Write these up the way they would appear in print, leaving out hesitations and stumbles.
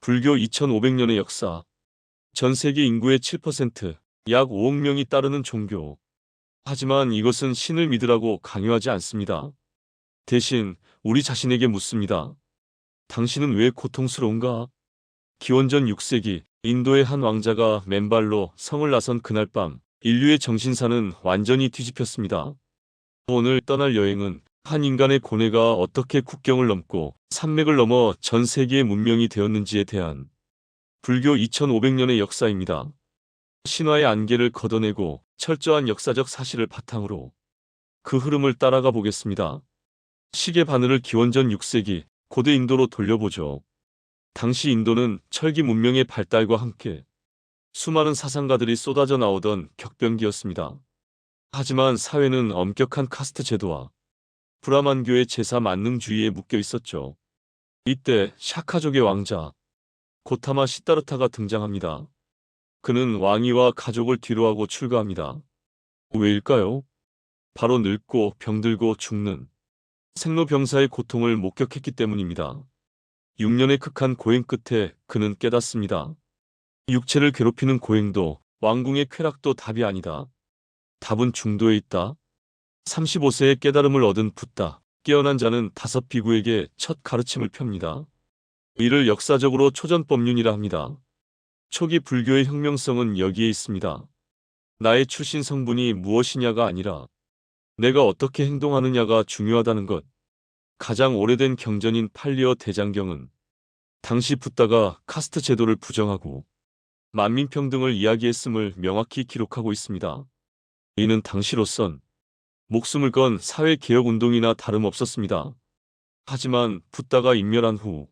불교 2500년의 역사, 전 세계 인구의 7%, 약 5억 명이 따르는 종교. 하지만 이것은 신을 믿으라고 강요하지 않습니다. 대신 우리 자신에게 묻습니다. 당신은 왜 고통스러운가? 기원전 6세기 인도의 한 왕자가 맨발로 성을 나선 그날 밤 인류의 정신사는 완전히 뒤집혔습니다. 오늘 떠날 여행은 한 인간의 고뇌가 어떻게 국경을 넘고 산맥을 넘어 전 세계의 문명이 되었는지에 대한 불교 2500년의 역사입니다. 신화의 안개를 걷어내고 철저한 역사적 사실을 바탕으로 그 흐름을 따라가 보겠습니다. 시계 바늘을 기원전 6세기 고대 인도로 돌려보죠. 당시 인도는 철기 문명의 발달과 함께 수많은 사상가들이 쏟아져 나오던 격변기였습니다. 하지만 사회는 엄격한 카스트 제도와 브라만교의 제사 만능주의에 묶여 있었죠. 이때 샤카족의 왕자 고타마 시다르타가 등장합니다. 그는 왕위와 가족을 뒤로하고 출가합니다. 왜일까요? 바로 늙고 병들고 죽는 생로병사의 고통을 목격했기 때문입니다. 6년의 극한 고행 끝에 그는 깨닫습니다. 육체를 괴롭히는 고행도 왕궁의 쾌락도 답이 아니다. 답은 중도에 있다. 35세의 깨달음을 얻은 붓다, 깨어난 자는 5비구에게 첫 가르침을 펴니다. 이를 역사적으로 초전법륜이라 합니다. 초기 불교의 혁명성은 여기에 있습니다. 나의 출신 성분이 무엇이냐가 아니라 내가 어떻게 행동하느냐가 중요하다는 것. 가장 오래된 경전인 팔리어 대장경은 당시 붓다가 카스트 제도를 부정하고 만민평등을 이야기했음을 명확히 기록하고 있습니다. 이는 당시로선 목숨을 건 사회개혁운동이나 다름없었습니다. 하지만 붓다가 인멸한 후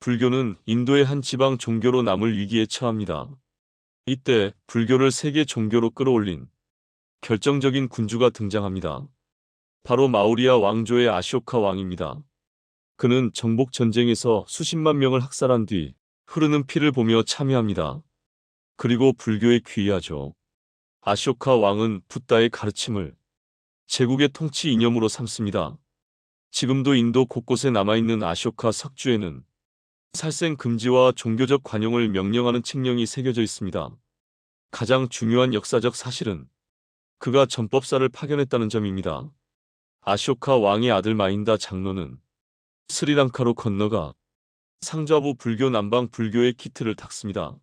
불교는 인도의 한 지방 종교로 남을 위기에 처합니다. 이때 불교를 세계 종교로 끌어올린 결정적인 군주가 등장합니다. 바로 마우리아 왕조의 아쇼카 왕입니다. 그는 정복 전쟁에서 수십만 명을 학살한 뒤 흐르는 피를 보며 참여합니다. 그리고 불교에 귀의하죠. 아쇼카 왕은 붓다의 가르침을 제국의 통치 이념으로 삼습니다. 지금도 인도 곳곳에 남아있는 아쇼카 석주에는 살생 금지와 종교적 관용을 명령하는 칙령이 새겨져 있습니다. 가장 중요한 역사적 사실은 그가 전법사를 파견했다는 점입니다. 아쇼카 왕의 아들 마인다 장로는 스리랑카로 건너가 상좌부 불교 남방 불교의 키트를 닦습니다.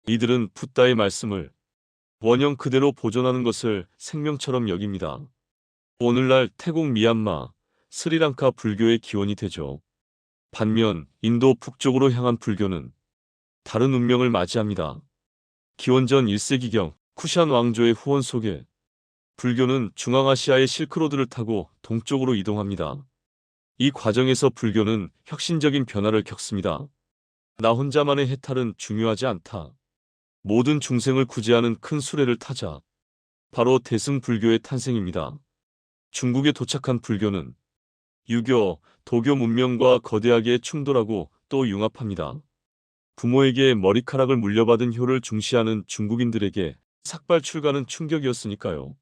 이들은 붓다의 말씀을 원형 그대로 보존하는 것을 생명처럼 여깁니다. 오늘날 태국 미얀마, 스리랑카 불교의 기원이 되죠. 반면 인도 북쪽으로 향한 불교는 다른 운명을 맞이합니다. 기원전 1세기경 쿠샨 왕조의 후원 속에 불교는 중앙아시아의 실크로드를 타고 동쪽으로 이동합니다. 이 과정에서 불교는 혁신적인 변화를 겪습니다. 나 혼자만의 해탈은 중요하지 않다. 모든 중생을 구제하는 큰 수레를 타자. 바로 대승불교의 탄생입니다. 중국에 도착한 불교는 유교, 도교 문명과 거대하게 충돌하고 또 융합합니다. 부모에게 머리카락을 물려받은 효를 중시하는 중국인들에게 삭발 출가는 충격이었으니까요.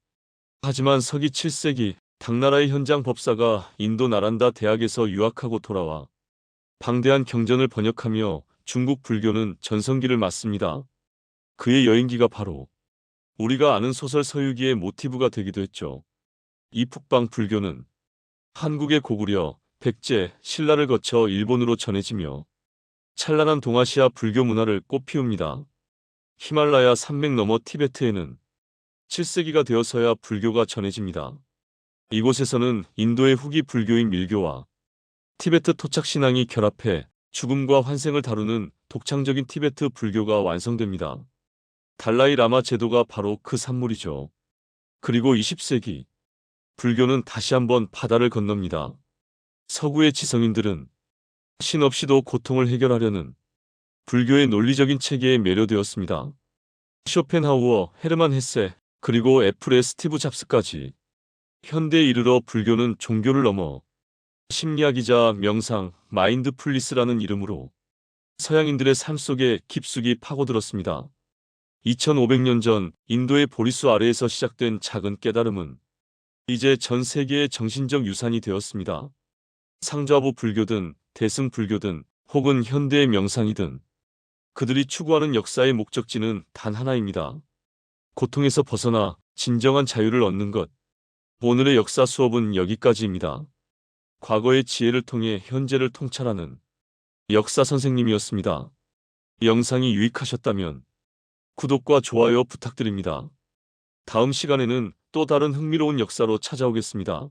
하지만 서기 7세기 당나라의 현장 법사가 인도 나란다 대학에서 유학하고 돌아와 방대한 경전을 번역하며 중국 불교는 전성기를 맞습니다. 그의 여행기가 바로 우리가 아는 소설 서유기의 모티브가 되기도 했죠. 이 북방 불교는 한국의 고구려, 백제, 신라를 거쳐 일본으로 전해지며 찬란한 동아시아 불교 문화를 꽃피웁니다. 히말라야 산맥 너머 티베트에는 7세기가 되어서야 불교가 전해집니다. 이곳에서는 인도의 후기 불교인 밀교와 티베트 토착 신앙이 결합해 죽음과 환생을 다루는 독창적인 티베트 불교가 완성됩니다. 달라이 라마 제도가 바로 그 산물이죠. 그리고 20세기 불교는 다시 한번 바다를 건넙니다. 서구의 지성인들은 신 없이도 고통을 해결하려는 불교의 논리적인 체계에 매료되었습니다. 쇼펜하우어, 헤르만 헤세, 그리고 애플의 스티브 잡스까지 현대에 이르러 불교는 종교를 넘어 심리학이자 명상, 마인드풀리스라는 이름으로 서양인들의 삶 속에 깊숙이 파고들었습니다. 2500년 전 인도의 보리수 아래에서 시작된 작은 깨달음은 이제 전 세계의 정신적 유산이 되었습니다. 상좌부 불교든 대승 불교든 혹은 현대의 명상이든 그들이 추구하는 역사의 목적지는 단 하나입니다. 고통에서 벗어나 진정한 자유를 얻는 것. 오늘의 역사 수업은 여기까지입니다. 과거의 지혜를 통해 현재를 통찰하는 역사 선생님이었습니다. 영상이 유익하셨다면 구독과 좋아요 부탁드립니다. 다음 시간에는 또 다른 흥미로운 역사로 찾아오겠습니다.